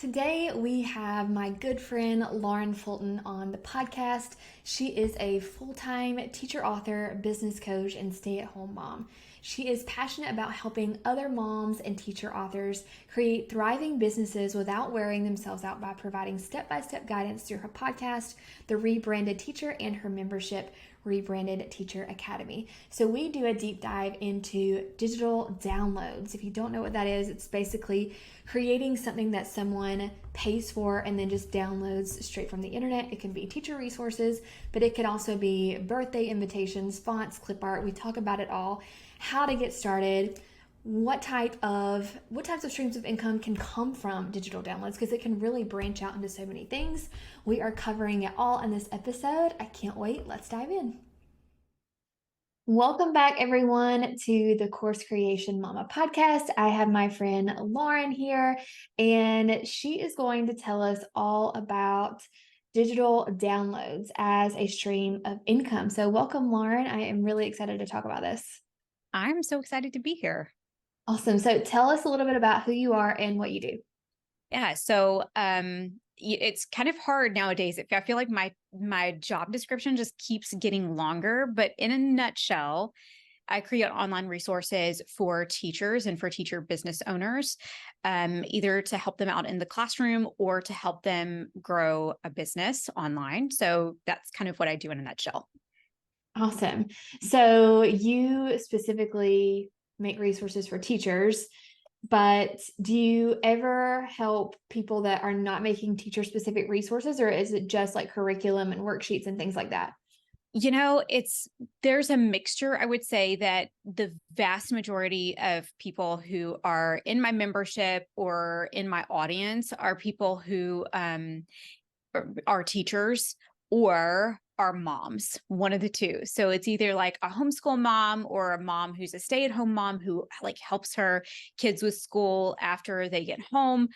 Today we have my good friend Lauren Fulton on the podcast. She is a full-time teacher, author, business coach, and stay-at-home mom. She is passionate about helping other moms and teacher authors create thriving businesses without wearing themselves out by providing step-by-step guidance through her podcast, The Rebranded Teacher, and her membership, Rebranded Teacher Academy. So we do a deep dive into digital downloads. If you don't know what that is, it's basically creating something that someone pays for and then just downloads straight from the internet. It can be teacher resources, but it could also be birthday invitations, fonts, clip art. We talk about it all, how to get started, what types of streams of income can come from digital downloads, because it can really branch out into so many things. We are covering it all in this episode. I can't wait. Let's dive in. Welcome back, everyone, to the Course Creation Mama podcast. I have my friend Lauren here, and she is going to tell us all about digital downloads as a stream of income. So welcome, Lauren. I am really excited to talk about this. I'm so excited to be here. Awesome. So tell us a little bit about who you are and what you do. Yeah. So it's kind of hard nowadays. I feel like my job description just keeps getting longer, but in a nutshell, I create online resources for teachers and for teacher business owners, either to help them out in the classroom or to help them grow a business online. So that's kind of what I do in a nutshell. Awesome. So you specifically make resources for teachers, but do you ever help people that are not making teacher specific resources, or is it just like curriculum and worksheets and things like that? There's a mixture. I would say that the vast majority of people who are in my membership or in my audience are people who are teachers or are moms, one of the two. So it's either like a homeschool mom or a mom who's a stay-at-home mom who like helps her kids with school after they get home.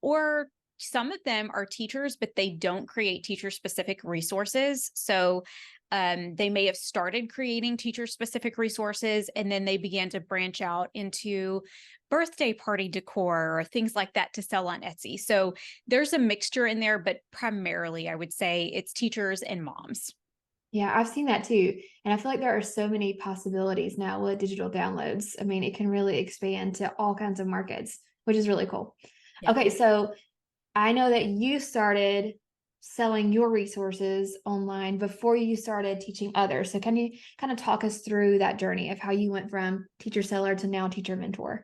Or some of them are teachers, but they don't create teacher-specific resources. So they may have started creating teacher-specific resources, and then they began to branch out into birthday party decor or things like that to sell on Etsy. So there's a mixture in there, but primarily I would say it's teachers and moms. Yeah, I've seen that too. And I feel like there are so many possibilities now with digital downloads. I mean, it can really expand to all kinds of markets, which is really cool. Yeah. Okay, so I know that you started selling your resources online before you started teaching others. So can you kind of talk us through that journey of how you went from teacher seller to now teacher mentor?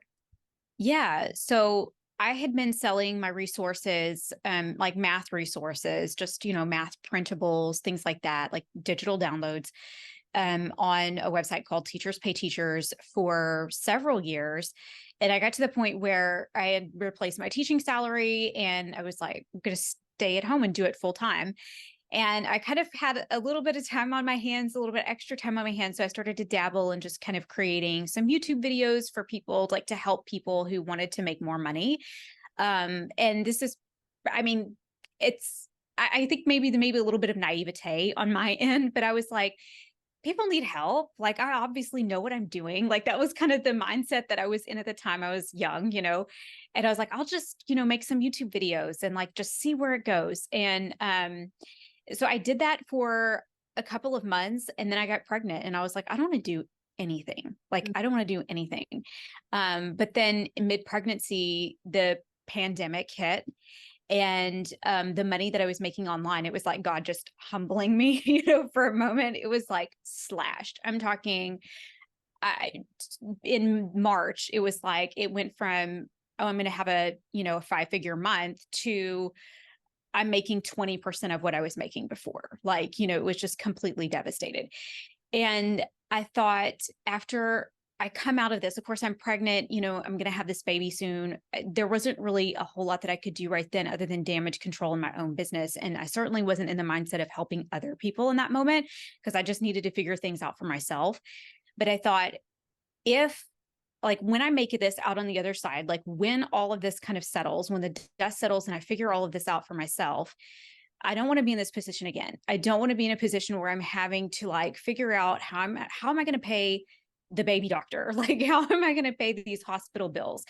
Yeah. So I had been selling my resources, like math resources, just, math printables, things like that, like digital downloads, on a website called Teachers Pay Teachers for several years. And I got to the point where I had replaced my teaching salary and I was like, I'm going to stay at home and do it full time. And I kind of had a little bit of time on my hands, a little bit extra time on my hands. So I started to dabble and just kind of creating some YouTube videos for people, like to help people who wanted to make more money. And this is, I mean, I think maybe a little bit of naivete on my end, but I was like, people need help. Like, I obviously know what I'm doing. Like, that was kind of the mindset that I was in at the time. I was young, and I was like, I'll just, make some YouTube videos and like, just see where it goes. And, so I did that for a couple of months and then I got pregnant and I was like, I don't want to do anything. Like, I don't want to do anything. But then mid-pregnancy, the pandemic hit and the money that I was making online, it was like God just humbling me, for a moment. It was like slashed. I'm talking in March, it was like, it went from, oh, I'm going to have a 5-figure month to I'm making 20% of what I was making before. Like, it was just completely devastated. And I thought after I come out of this, of course, I'm pregnant, I'm going to have this baby soon. There wasn't really a whole lot that I could do right then other than damage control in my own business. And I certainly wasn't in the mindset of helping other people in that moment because I just needed to figure things out for myself. But I thought, if like when I make this out on the other side, like when all of this kind of settles, when the dust settles and I figure all of this out for myself, I don't want to be in this position again. I don't want to be in a position where I'm having to like figure out how am I going to pay the baby doctor? Like, how am I going to pay these hospital bills?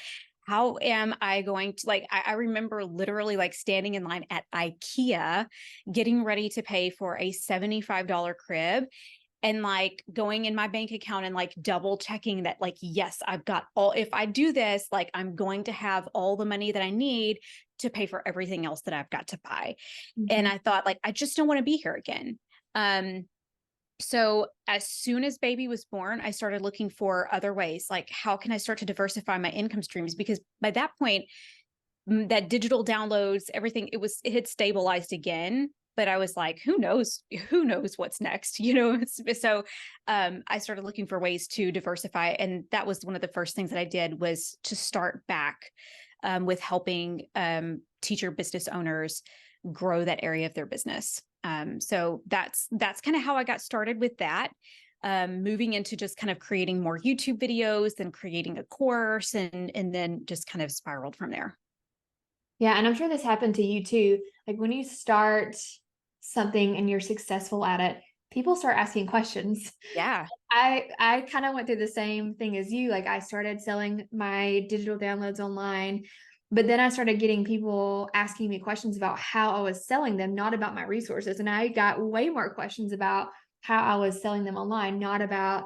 how am I going to, like, I remember literally like standing in line at IKEA, getting ready to pay for a $75 crib, and like going in my bank account and like double checking that, like, yes, I've got all, if I do this, like I'm going to have all the money that I need to pay for everything else that I've got to buy. And Mhm. I thought, like, I just don't want to be here again. Um, so as soon as baby was born, I started looking for other ways. Like, how can I start to diversify my income streams? Because by that point, that digital downloads, everything, it had stabilized again. But I was like, who knows what's next, you know? So I started looking for ways to diversify. And that was one of the first things that I did, was to start back with helping teacher business owners grow that area of their business. So that's kind of how I got started with that. Moving into just kind of creating more YouTube videos, then creating a course, and then just kind of spiraled from there. Yeah, and I'm sure this happened to you too. Like when you start something and you're successful at it, people start asking questions. Yeah. I kind of went through the same thing as you. Like I started selling my digital downloads online, but then I started getting people asking me questions about how I was selling them, not about my resources. And I got way more questions about how I was selling them online, not about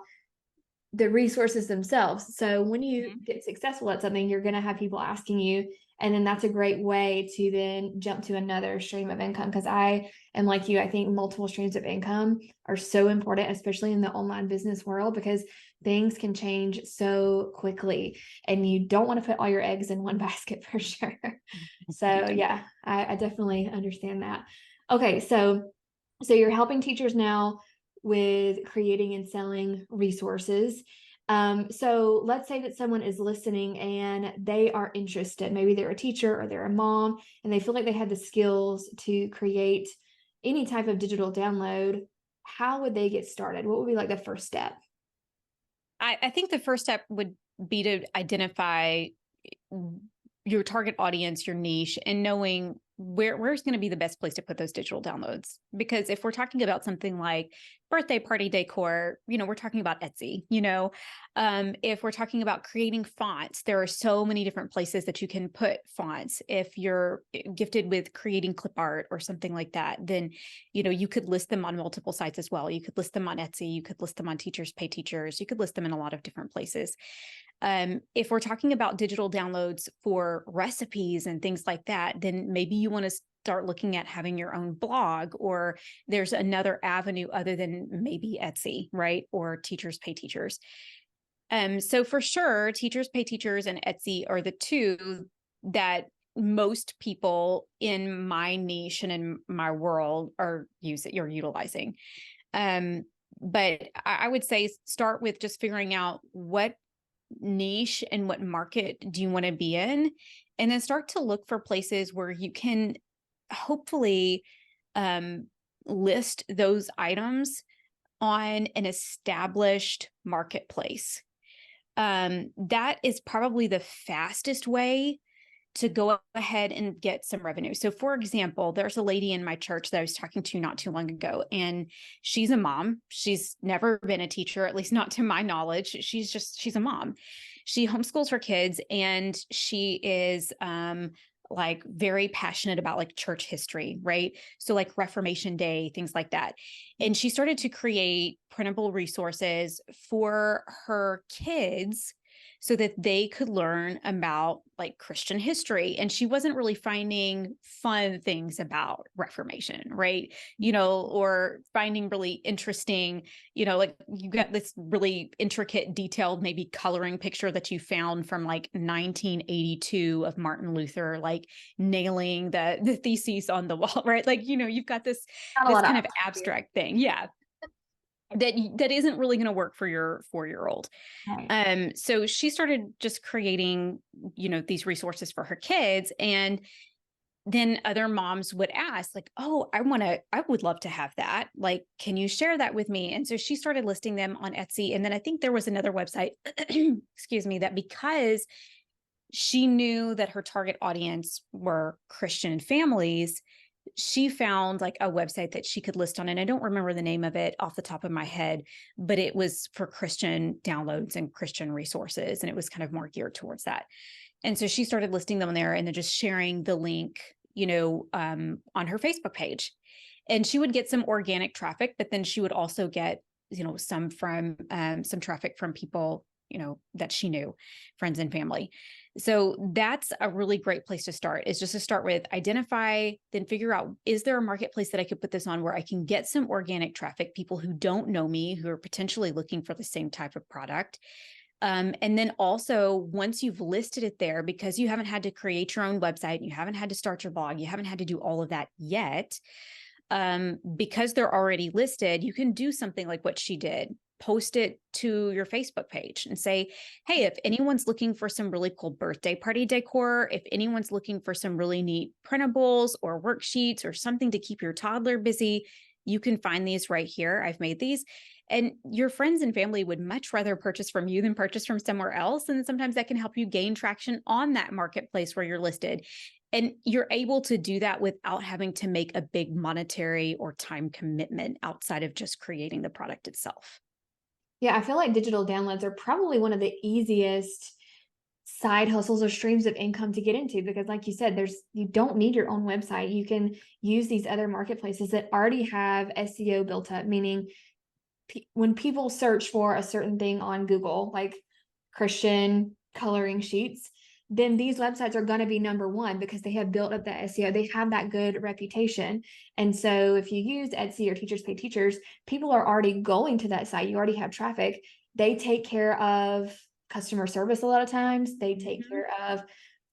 the resources themselves. So when you Mhm. get successful at something, you're going to have people asking you. And then that's a great way to then jump to another stream of income. Because I am like you, I think multiple streams of income are so important, especially in the online business world, because things can change so quickly and you don't want to put all your eggs in one basket for sure. You So don't. yeah, I definitely understand that. Okay, so you're helping teachers now with creating and selling resources. So let's say that someone is listening and they are interested. Maybe they're a teacher or they're a mom and they feel like they have the skills to create any type of digital download. How would they get started? What would be like the first step? I think the first step would be to identify your target audience, your niche, and knowing where's going to be the best place to put those digital downloads. Because if we're talking about something like birthday party decor, we're talking about Etsy. If we're talking about creating fonts, there are so many different places that you can put fonts. If you're gifted with creating clip art or something like that, then you could list them on multiple sites as well. You could list them on Etsy, you could list them on Teachers Pay Teachers, you could list them in a lot of different places. If we're talking about digital downloads for recipes and things like that, then maybe you want to start looking at having your own blog, or there's another avenue other than maybe Etsy, right? Or Teachers Pay Teachers. So for sure, Teachers Pay Teachers and Etsy are the two that most people in my niche and in my world are utilizing. But I would say start with just figuring out what niche and what market do you want to be in, and then start to look for places where you can hopefully um, list those items on an established marketplace. That is probably the fastest way to go ahead and get some revenue. So for example, there's a lady in my church that I was talking to not too long ago, and she's a mom. She's never been a teacher, at least not to my knowledge. She's a mom. She homeschools her kids, and she is like very passionate about like church history, right? So like Reformation Day, things like that. And she started to create printable resources for her kids so that they could learn about like Christian history. And she wasn't really finding fun things about Reformation, right? Or finding really interesting, like you got this really intricate, detailed, maybe coloring picture that you found from like 1982 of Martin Luther, like nailing the theses on the wall, right? Like, you've got this Not a lot of kind of options. abstract thing. Yeah. That isn't really going to work for your 4-year-old. Right. So she started just creating, these resources for her kids. And then other moms would ask, like, oh, I would love to have that. Like, can you share that with me? And so she started listing them on Etsy. And then I think there was another website, excuse me, that because she knew that her target audience were Christian families, she found like a website that she could list on, and I don't remember the name of it off the top of my head, but it was for Christian downloads and Christian resources. And it was kind of more geared towards that. And so she started listing them on there and then just sharing the link, on her Facebook page. And she would get some organic traffic, but then she would also get, some traffic from people, that she knew, friends and family. So that's a really great place to start, is just to start with identify, then figure out, is there a marketplace that I could put this on where I can get some organic traffic, people who don't know me, who are potentially looking for the same type of product. And then also, once you've listed it there, because you haven't had to create your own website, you haven't had to start your blog, you haven't had to do all of that yet, because they're already listed, you can do something like what she did. Post it to your Facebook page and say, hey, if anyone's looking for some really cool birthday party decor, if anyone's looking for some really neat printables or worksheets or something to keep your toddler busy, you can find these right here. I've made these. And your friends and family would much rather purchase from you than purchase from somewhere else. And sometimes that can help you gain traction on that marketplace where you're listed. And you're able to do that without having to make a big monetary or time commitment outside of just creating the product itself. Yeah, I feel like digital downloads are probably one of the easiest side hustles or streams of income to get into, because like you said, you don't need your own website. You can use these other marketplaces that already have SEO built up, meaning when people search for a certain thing on Google, like Christian coloring sheets, then these websites are going to be number one because they have built up that SEO. They have that good reputation. And so if you use Etsy or Teachers Pay Teachers, people are already going to that site. You already have traffic. They take care of customer service a lot of times. They take care of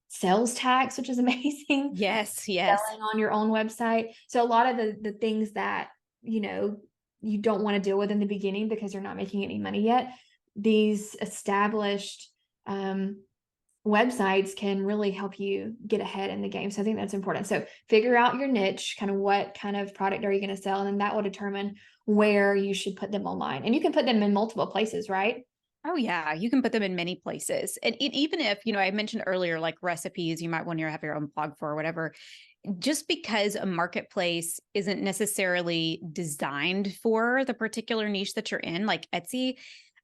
sales tax, which is amazing. Yes, yes. Selling on your own website. So a lot of the things that, you don't want to deal with in the beginning because you're not making any money yet, these established websites can really help you get ahead in the game. So I think that's important. So figure out your niche, kind of what kind of product are you going to sell, and then that will determine where you should put them online. And you can put them in multiple places, right? Oh yeah, you can put them in many places. And even if, I mentioned earlier, like recipes, you might want to have your own blog for or whatever. Just because a marketplace isn't necessarily designed for the particular niche that you're in, like Etsy,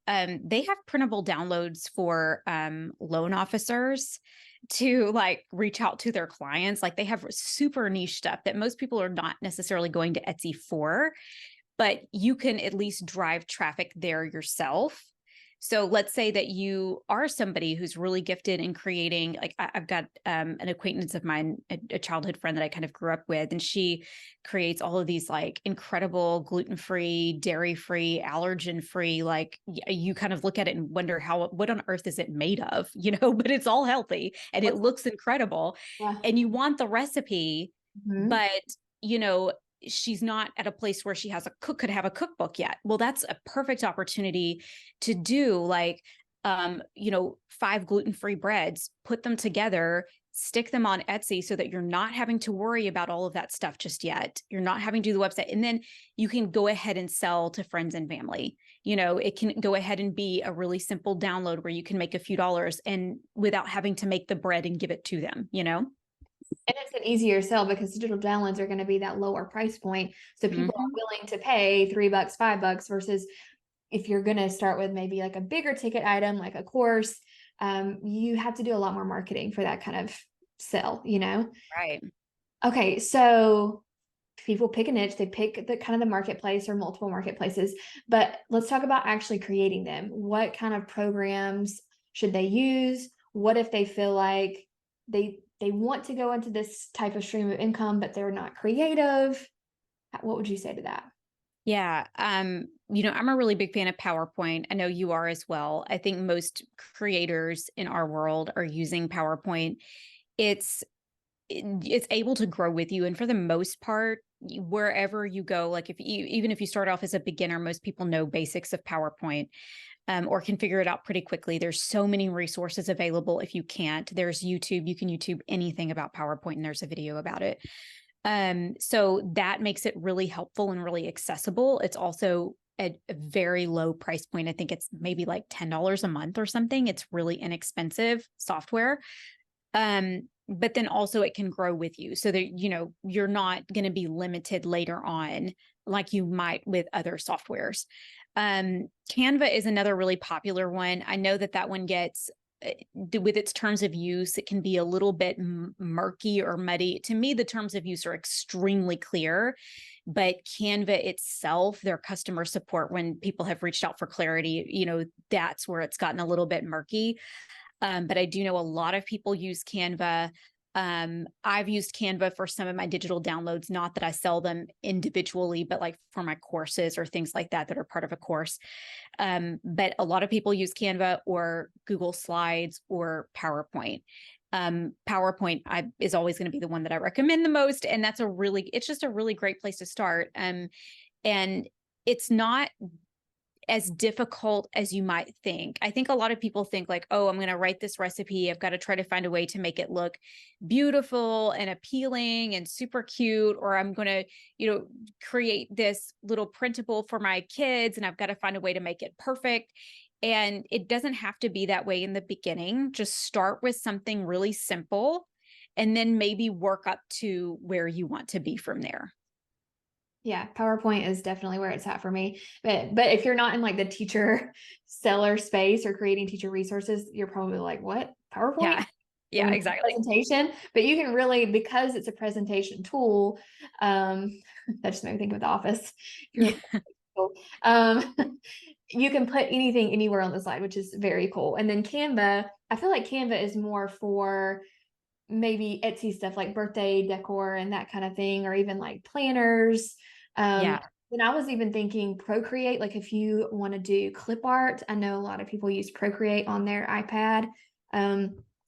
they have printable downloads for loan officers to like reach out to their clients. Like they have super niche stuff that most people are not necessarily going to Etsy for, but you can at least drive traffic there yourself. So let's say that you are somebody who's really gifted in creating, like I've got an acquaintance of mine, a childhood friend that I kind of grew up with, and she creates all of these like incredible gluten-free, dairy-free, allergen-free, like you kind of look at it and wonder what on earth is it made of, but it's all healthy and it looks incredible. Yeah. And you want the recipe, Mm-hmm. but she's not at a place where she could have a cookbook yet. Well, that's a perfect opportunity to do like, 5 gluten-free breads, put them together, stick them on Etsy so that you're not having to worry about all of that stuff just yet. You're not having to do the website. And then you can go ahead and sell to friends and family. It can go ahead and be a really simple download where you can make a few dollars and without having to make the bread and give it to them. And it's an easier sell because digital downloads are going to be that lower price point. So people are willing to pay $3, $5 versus if you're going to start with maybe like a bigger ticket item, like a course, you have to do a lot more marketing for that kind of sell, Right. Okay. So people pick a niche, they pick the kind of the marketplace or multiple marketplaces, but let's talk about actually creating them. What kind of programs should they use? What if they feel like they want to go into this type of stream of income, but they're not creative? What would you say to that? Yeah. I'm a really big fan of PowerPoint. I know you are as well. I think most creators in our world are using PowerPoint. It's able to grow with you. And for the most part, wherever you go, like even if you start off as a beginner, most people know basics of PowerPoint. Or can figure it out pretty quickly. There's so many resources available. If you can't, there's YouTube. You can YouTube anything about PowerPoint and there's a video about it. So that makes it really helpful and really accessible. It's also at a very low price point. I think it's maybe like $10 a month or something. It's really inexpensive software. but then also it can grow with you so that, you're not going to be limited later on like you might with other softwares. Canva is another really popular one. I know that one gets, with its terms of use, it can be a little bit murky or muddy. To me, the terms of use are extremely clear, but Canva itself, their customer support, when people have reached out for clarity, that's where it's gotten a little bit murky. But I do know a lot of people use Canva. I've used Canva for some of my digital downloads, not that I sell them individually, but like for my courses or things like that are part of a course. But a lot of people use Canva or Google Slides or PowerPoint. PowerPoint is always going to be the one that I recommend the most. And it's just a really great place to start. And it's not as difficult as you might think. I think a lot of people think like, oh, I'm going to write this recipe. I've got to try to find a way to make it look beautiful and appealing and super cute, or I'm going to, create this little printable for my kids and I've got to find a way to make it perfect. And it doesn't have to be that way in the beginning. Just start with something really simple and then maybe work up to where you want to be from there. Yeah, PowerPoint is definitely where it's at for me. But if you're not in like the teacher seller space or creating teacher resources, you're probably like, what? PowerPoint? Yeah, exactly. Presentation. But you can really, because it's a presentation tool, that just made me think of The Office. Um, you can put anything anywhere on the slide, which is very cool. And then Canva, I feel like Canva is more for maybe Etsy stuff like birthday decor and that kind of thing, or even like planners. Yeah. And I was even thinking Procreate, like if you want to do clip art, I know a lot of people use Procreate on their iPad.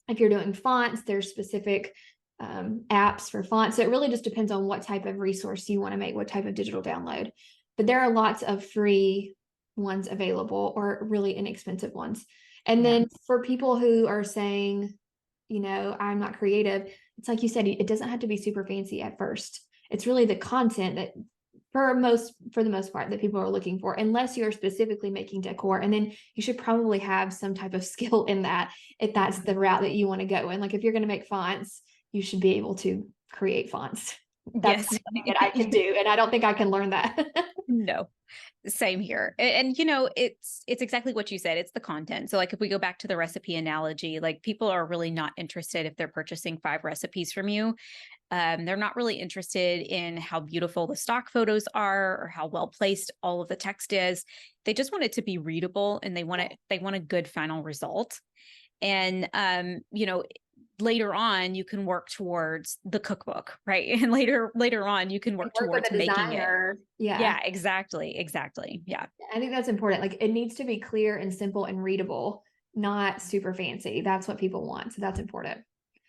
If you're doing fonts, there's specific apps for fonts. So it really just depends on what type of resource you want to make, what type of digital download. But there are lots of free ones available or really inexpensive ones. And then for people who are saying, I'm not creative, it's like you said, it doesn't have to be super fancy at first. It's really the content that for the most part that people are looking for, unless you're specifically making decor. And then you should probably have some type of skill in that if that's the route that you want to go in. Like if you're going to make fonts, you should be able to create fonts. That's something that I can do. And I don't think I can learn that. No, same here. And it's exactly what you said. It's the content. So like if we go back to the recipe analogy, like people are really not interested if they're purchasing 5 recipes from you. They're not really interested in how beautiful the stock photos are or how well placed all of the text is. They just want it to be readable and they want a good final result. And later on you can work towards the cookbook, right? And later on you can work towards making it. Yeah, exactly. Yeah. I think that's important. Like it needs to be clear and simple and readable, not super fancy. That's what people want. So that's important.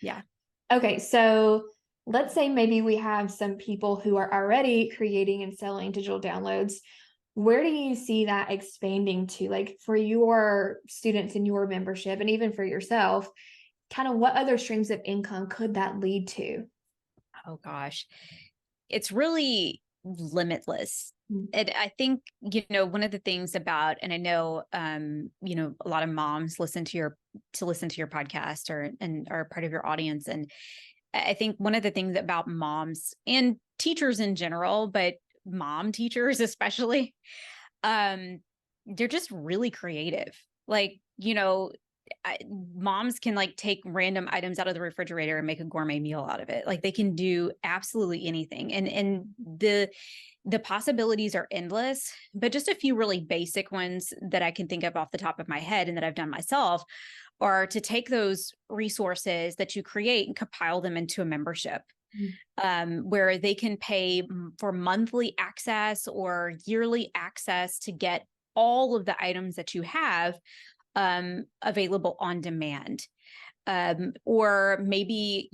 Yeah. Okay. So let's say maybe we have some people who are already creating and selling digital downloads. Where do you see that expanding to, like for your students in your membership and even for yourself? Kind of what other streams of income could that lead to? Oh gosh, it's really limitless. And I think, one of the things about, and I know, a lot of moms listen to your podcast and are part of your audience. And I think one of the things about moms and teachers in general, but mom teachers especially, they're just really creative. Like, moms can like take random items out of the refrigerator and make a gourmet meal out of it. Like they can do absolutely anything. And the possibilities are endless, but just a few really basic ones that I can think of off the top of my head and that I've done myself are to take those resources that you create and compile them into a membership. Where they can pay for monthly access or yearly access to get all of the items that you have available on demand. Or maybe,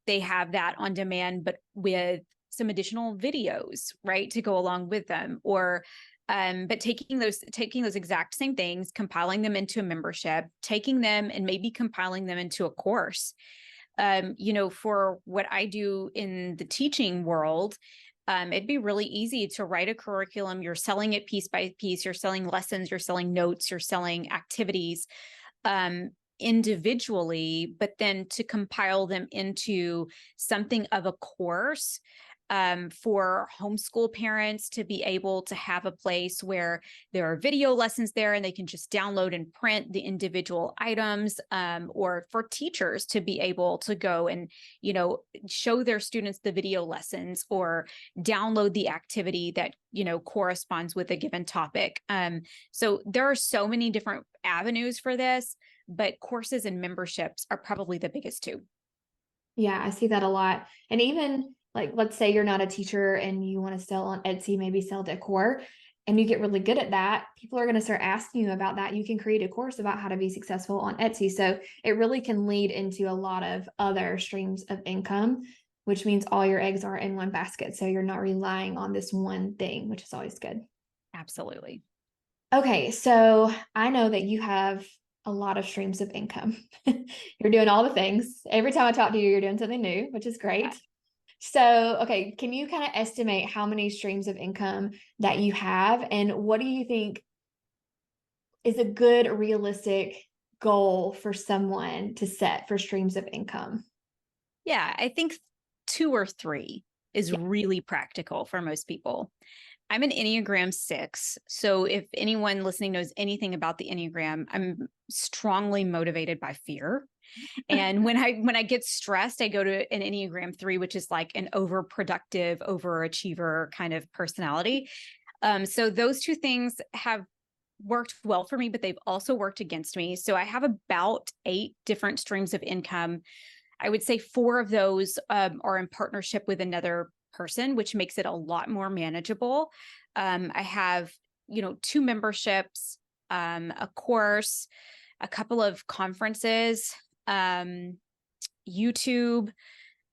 they have that on demand, but with some additional videos, right, to go along with them. Or but taking those exact same things, compiling them into a membership, taking them and maybe compiling them into a course. For what I do in the teaching world, it'd be really easy to write a curriculum. You're selling it piece by piece. You're selling lessons, you're selling notes, you're selling activities. individually, but then to compile them into something of a course, for homeschool parents to be able to have a place where there are video lessons there and they can just download and print the individual items, or for teachers to be able to go and, show their students the video lessons or download the activity that, corresponds with a given topic. So there are so many different avenues for this, but courses and memberships are probably the biggest two. Yeah, I see that a lot. And even like, let's say you're not a teacher and you want to sell on Etsy, maybe sell decor, and you get really good at that, people are going to start asking you about that. You can create a course about how to be successful on Etsy. So it really can lead into a lot of other streams of income, which means all your eggs aren't in one basket. So you're not relying on this one thing, which is always good. Absolutely. Okay, so I know that you have a lot of streams of income. You're doing all the things. Every time I talk to you, you're doing something new, which is great. So, okay, can you kind of estimate how many streams of income that you have? And what do you think is a good, realistic goal for someone to set for streams of income? Yeah, I think 2 or 3 is Yeah. really practical for most people. I'm an Enneagram 6. So if anyone listening knows anything about the Enneagram, I'm strongly motivated by fear. And when I get stressed, I go to an Enneagram 3, which is like an overproductive, overachiever kind of personality. So those two things have worked well for me, but they've also worked against me. So I have about 8 different streams of income. I would say 4 of those are in partnership with another person, which makes it a lot more manageable. I have, 2 memberships, a course, a couple of conferences, YouTube,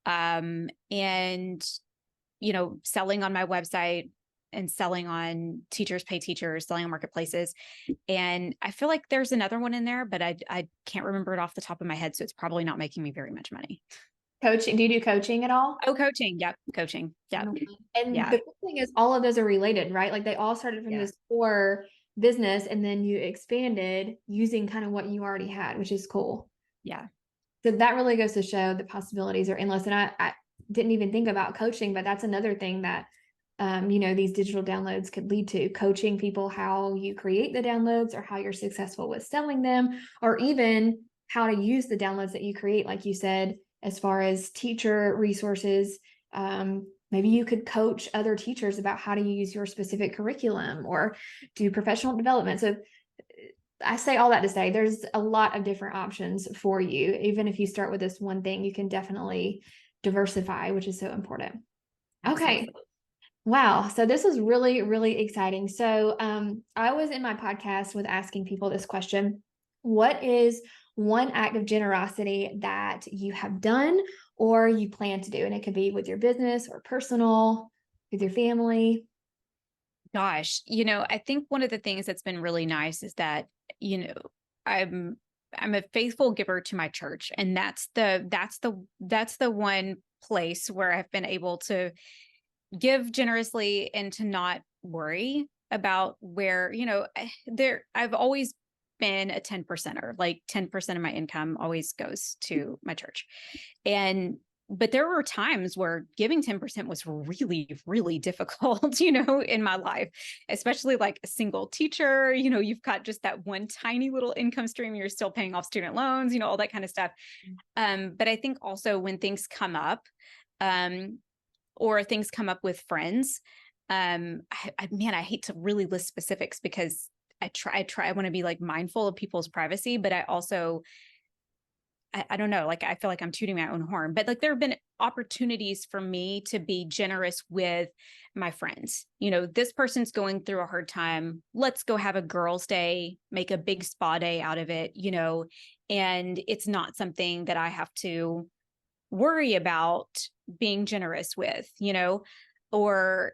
and, selling on my website and selling on Teachers Pay Teachers, selling on marketplaces. And I feel like there's another one in there, but I can't remember it off the top of my head. So it's probably not making me very much money. Coaching, do you do coaching at all? Oh, coaching. Yep. Coaching. Yep. And Yeah. the cool thing is all of those are related, right? Like they all started from Yeah. this core business and then you expanded using kind of what you already had, which is cool. Yeah. So that really goes to show the possibilities are endless. And I didn't even think about coaching, but that's another thing that these digital downloads could lead to coaching people how you create the downloads or how you're successful with selling them, or even how to use the downloads that you create, like you said, as far as teacher resources. Maybe you could coach other teachers about how to use your specific curriculum or do professional development. So I say all that to say there's a lot of different options for you. Even if you start with this one thing, you can definitely diversify, which is so important. Okay. Absolutely. Wow. So this was really, really exciting. So I was in my podcast with asking people this question. What is one act of generosity that you have done or you plan to do? And it could be with your business or personal, with your family. Gosh, I think one of the things that's been really nice is that, you know, I'm I'm a faithful giver to my church, and that's the one place where I've been able to give generously and to not worry about where, I've always been a 10 percenter, like 10% of my income always goes to my church. And but there were times where giving 10% was really, really difficult, in my life, especially like a single teacher, you've got just that one tiny little income stream, you're still paying off student loans, all that kind of stuff. But I think also when things come up, um, or things come up with friends, man, I hate to really list specifics because I want to be like mindful of people's privacy, but I also, I don't know, like I feel like I'm tooting my own horn, but like there have been opportunities for me to be generous with my friends. This person's going through a hard time. Let's go have a girls' day, make a big spa day out of it, and it's not something that I have to worry about being generous with, or,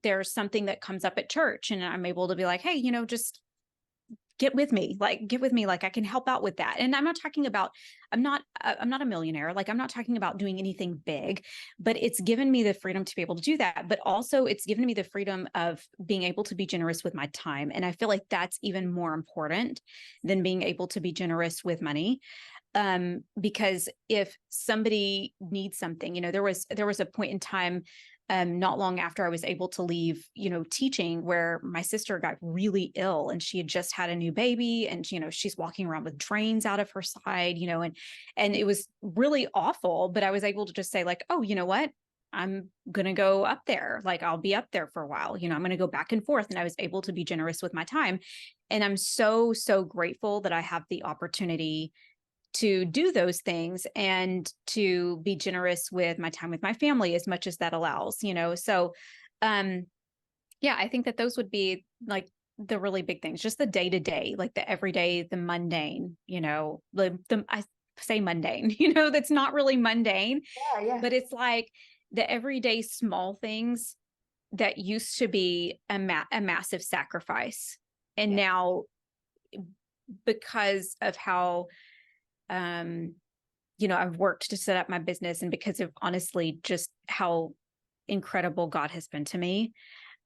there's something that comes up at church and I'm able to be like, hey, just get with me, like I can help out with that. And I'm not talking about, I'm not a millionaire. Like I'm not talking about doing anything big, but it's given me the freedom to be able to do that. But also it's given me the freedom of being able to be generous with my time. And I feel like that's even more important than being able to be generous with money. Because if somebody needs something, there was a point in time, not long after I was able to leave, teaching, where my sister got really ill and she had just had a new baby, and, she's walking around with drains out of her side, and it was really awful. But I was able to just say like, oh, you know what? I'm going to go up there. Like I'll be up there for a while, I'm going to go back and forth. And I was able to be generous with my time. And I'm so, so grateful that I have the opportunity to do those things and to be generous with my time with my family as much as that allows, So, yeah, I think that those would be like the really big things, just the day to day, like the everyday, the mundane, I say mundane, that's not really mundane, Yeah, yeah, but it's like the everyday small things that used to be a massive sacrifice. And yeah. now, because of how, um, I've worked to set up my business, and because of honestly just how incredible God has been to me,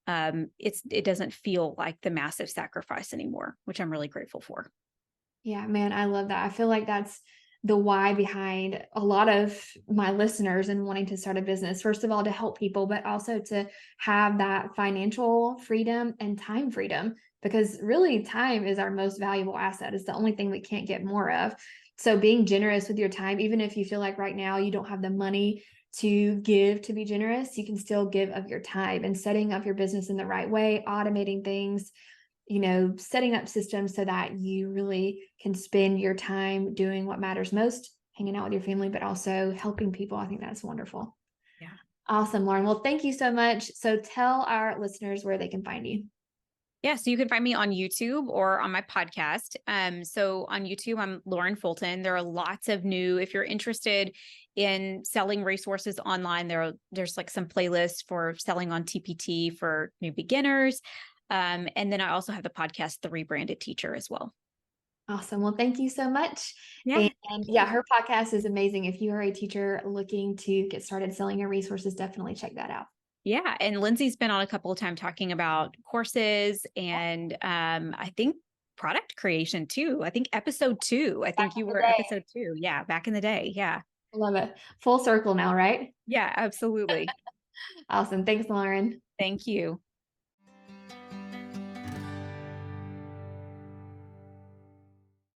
it doesn't feel like the massive sacrifice anymore, which I'm really grateful for. Yeah, man, I love that. I feel like that's the why behind a lot of my listeners and wanting to start a business. First of all, to help people, but also to have that financial freedom and time freedom, because really time is our most valuable asset. It's the only thing we can't get more of. So being generous with your time, even if you feel like right now you don't have the money to give to be generous, you can still give of your time, and setting up your business in the right way, automating things, setting up systems so that you really can spend your time doing what matters most, hanging out with your family, but also helping people. I think that's wonderful. Yeah. Awesome, Lauren. Well, thank you so much. So tell our listeners where they can find you. Yeah, so you can find me on YouTube or on my podcast. So on YouTube, I'm Lauren Fulton. There are lots of new, if you're interested in selling resources online, there's like some playlists for selling on TPT for new beginners. And then I also have the podcast, The Rebranded Teacher, as well. Awesome. Well, thank you so much. Yeah. And yeah, her podcast is amazing. If you are a teacher looking to get started selling your resources, definitely check that out. Yeah. And Lindsay's been on a couple of times talking about courses and I think product creation too. I think episode 2. I Back think you in the were day. episode 2. Yeah, back in the day. Yeah. I love it. Full circle now, right? Yeah, absolutely. Awesome. Thanks, Lauren. Thank you.